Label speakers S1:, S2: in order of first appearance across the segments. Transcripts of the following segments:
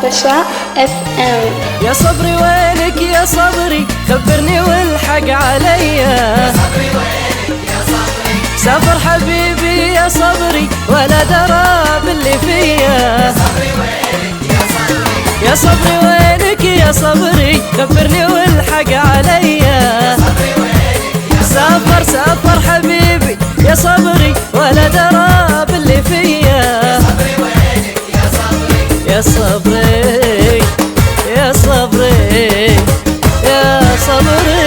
S1: خربشة اف ام.
S2: يا صبري وينك يا صبري، خبرني والحق عليا. سافر حبيبي يا صبري ولا درى باللي فيا. يا صبري وينك يا صبري، خبرني والحق عليا. سافر حبيبي يا صبري ولا درى باللي فيا. يا صبري يا صبري يا صبري.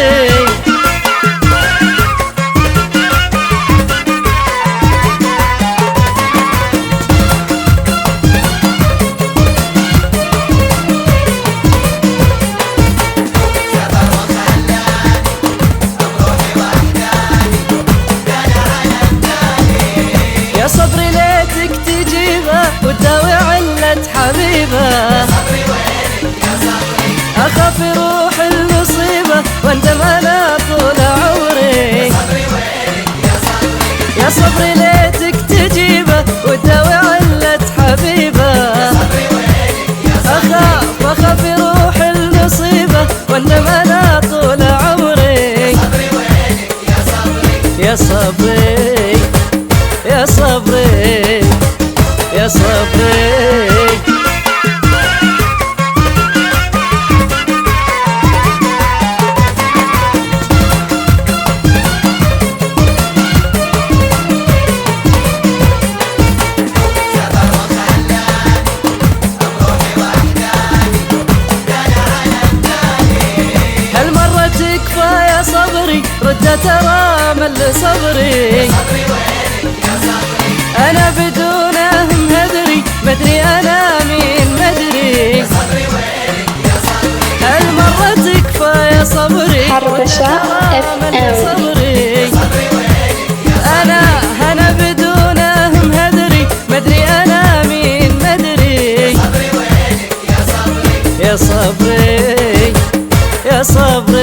S2: يا صبري ليتك تجيبه وتداوي علة حبيبه. أخاف يروح المصيبة واندم أنا طول عمري. يا صبري ليتك تجيبه وتداوي علة حبيبه. أخاف يروح المصيبة واندم أنا طول عمري. يا صبري يا صبري يا صبري. هالمرة تكفى يا صبري، رد ترى مل صبري. أنا بدونه مهدري، مدري أنا مين مدري. هالمرة تكفى يا صبري،
S1: خربشة اف ام.
S2: أنا بدونه مهدري، مدري أنا مين مدري. يا صبري يا صبري